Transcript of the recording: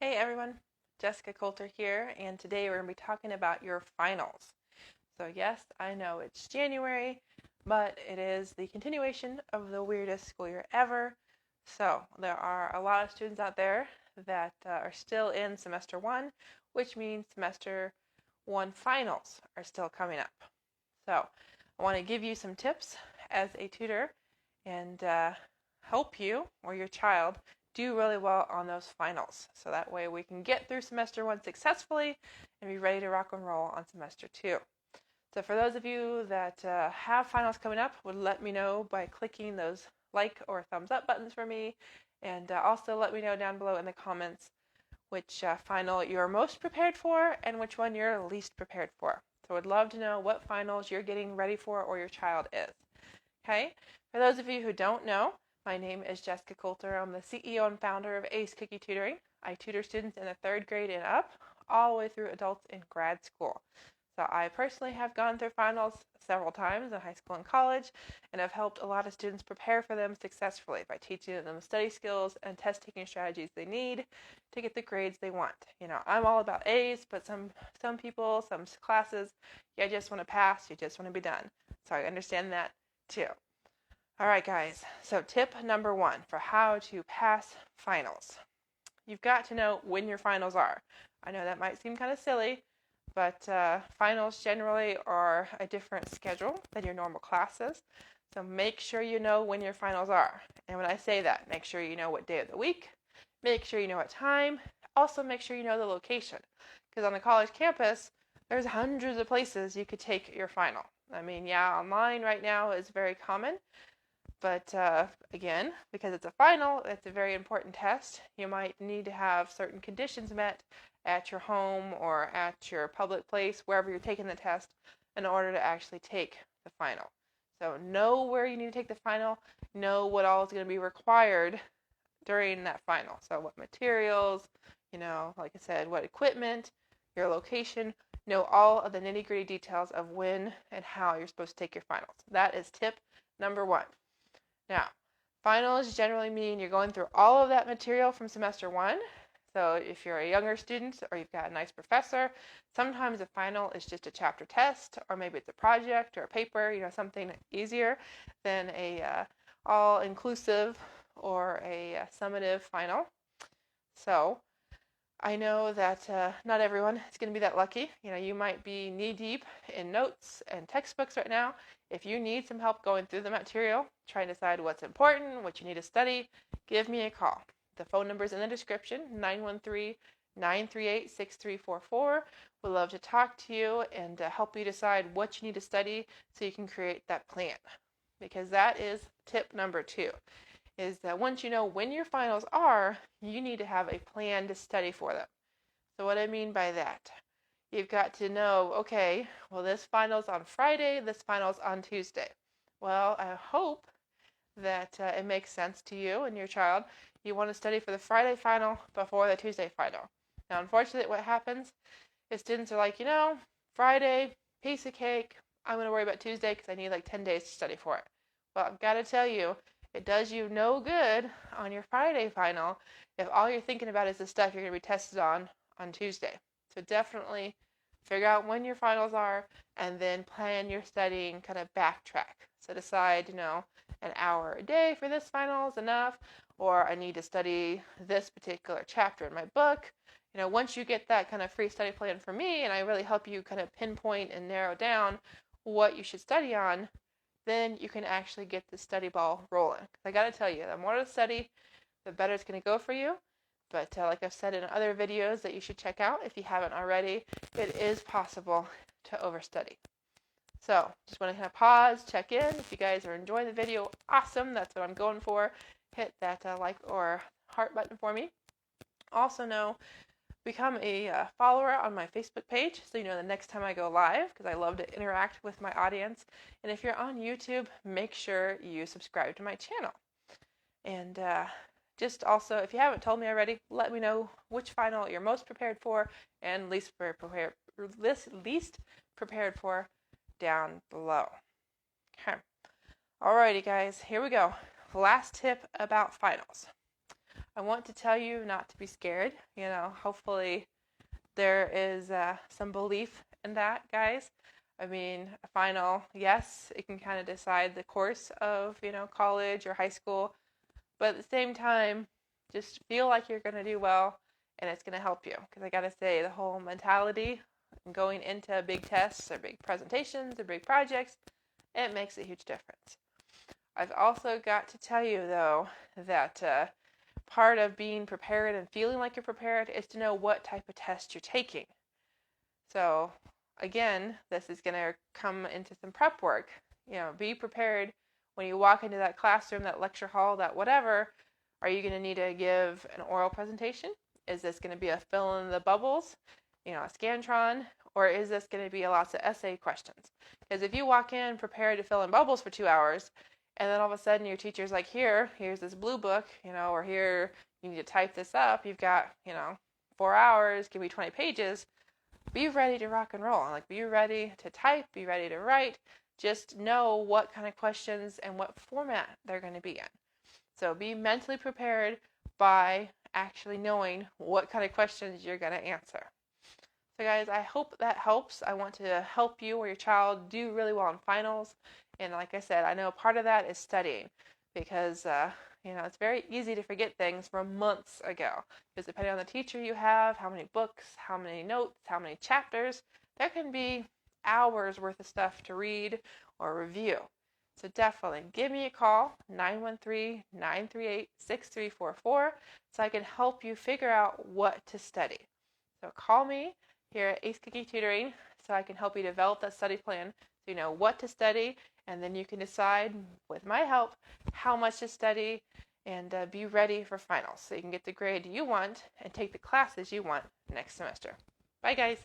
Hey everyone, Jessica Coulter here, and today we're going to be talking about your finals. So, yes, I know it's January, but it is the continuation of the weirdest school year ever. So, there are a lot of students out there that are still in semester one, which means semester one finals are still coming up. So, I want to give you some tips as a tutor and help you or your child do really well on those finals. So that way we can get through semester one successfully and be ready to rock and roll on semester two. So for those of you that have finals coming up, would let me know by clicking those like or thumbs up buttons for me, and also let me know down below in the comments which final you're most prepared for and which one you're least prepared for. So I'd love to know what finals you're getting ready for or your child is. Okay, for those of you who don't know, my name is Jessica Coulter. I'm the CEO and founder of Ace Cookie Tutoring. I tutor students in the third grade and up, all the way through adults in grad school. So I personally have gone through finals several times in high school and college, and have helped a lot of students prepare for them successfully by teaching them the study skills and test-taking strategies they need to get the grades they want. You know, I'm all about A's, but some people, some classes, you just want to pass, you just want to be done. So I understand that too. All right, guys. So tip number one for how to pass finals. You've got to know when your finals are. I know that might seem kind of silly, but finals generally are a different schedule than your normal classes. So make sure you know when your finals are. And when I say that, make sure you know what day of the week, make sure you know what time, also make sure you know the location. Because on the college campus, there's hundreds of places you could take your final. I mean, yeah, online right now is very common, but again, because it's a final, it's a very important test. You might need to have certain conditions met at your home or at your public place, wherever you're taking the test, in order to actually take the final. So know where you need to take the final, know what all is going to be required during that final. So what materials, like I said, what equipment, your location, know all of the nitty-gritty details of when and how you're supposed to take your finals. That is tip number one. Now, finals generally mean you're going through all of that material from semester one. So if you're a younger student or you've got a nice professor, sometimes a final is just a chapter test, or maybe it's a project or a paper, something easier than a all-inclusive or a summative final. So I know that not everyone is going to be that lucky. You might be knee-deep in notes and textbooks right now. If you need some help going through the material, trying to decide what's important, what you need to study, give me a call. The phone number is in the description, 913-938-6344. We'd love to talk to you and help you decide what you need to study so you can create that plan. Because that is tip number two, is that once you know when your finals are, you need to have a plan to study for them. So what I mean by that, you've got to know, okay, well, this final's on Friday, this final's on Tuesday. Well, I hope that it makes sense to you and your child. You want to study for the Friday final before the Tuesday final. Now, unfortunately, what happens is students are like, Friday, piece of cake, I'm going to worry about Tuesday because I need like 10 days to study for it. Well, I've got to tell you, it does you no good on your Friday final if all you're thinking about is the stuff you're going to be tested on Tuesday. So definitely figure out when your finals are and then plan your studying, kind of backtrack. So decide, an hour a day for this final is enough, or I need to study this particular chapter in my book. Once you get that kind of free study plan from me and I really help you kind of pinpoint and narrow down what you should study on, then you can actually get the study ball rolling. I got to tell you, the more to study, the better it's going to go for you. But like I've said in other videos that you should check out if you haven't already, it is possible to overstudy. So just want to kind of pause, check in. If you guys are enjoying the video, awesome. That's what I'm going for. Hit that like or heart button for me. Also become a follower on my Facebook page so you know the next time I go live, because I love to interact with my audience. And if you're on YouTube, make sure you subscribe to my channel. And just also, if you haven't told me already, let me know which final you're most prepared for and least prepared for down below. Okay. Alrighty, guys, here we go. Last tip about finals. I want to tell you not to be scared. Hopefully there is some belief in that, guys. I mean, a final, yes, it can kind of decide the course of, college or high school, but at the same time, just feel like you're going to do well and it's going to help you. Because I got to say, the whole mentality going into big tests or big presentations or big projects, it makes a huge difference. I've also got to tell you, though, that part of being prepared and feeling like you're prepared is to know what type of test you're taking. So, again, this is going to come into some prep work. Be prepared when you walk into that classroom, that lecture hall, that whatever. Are you going to need to give an oral presentation? Is this going to be a fill in the bubbles, a Scantron, or is this going to be lots of essay questions? Because if you walk in prepared to fill in bubbles for 2 hours, and then all of a sudden your teacher's like, here's this blue book, or here, you need to type this up. You've got, 4 hours, give me 20 pages. Be ready to rock and roll. Like, be ready to type, be ready to write. Just know what kind of questions and what format they're going to be in. So be mentally prepared by actually knowing what kind of questions you're going to answer. So guys, I hope that helps. I want to help you or your child do really well in finals. And like I said, I know part of that is studying because, it's very easy to forget things from months ago. Because depending on the teacher you have, how many books, how many notes, how many chapters, there can be hours worth of stuff to read or review. So definitely give me a call, 913-938-6344, so I can help you figure out what to study. So call me here at Ace Cookie Tutoring so I can help you develop that study plan so you know what to study, and then you can decide, with my help, how much to study and be ready for finals so you can get the grade you want and take the classes you want next semester. Bye, guys.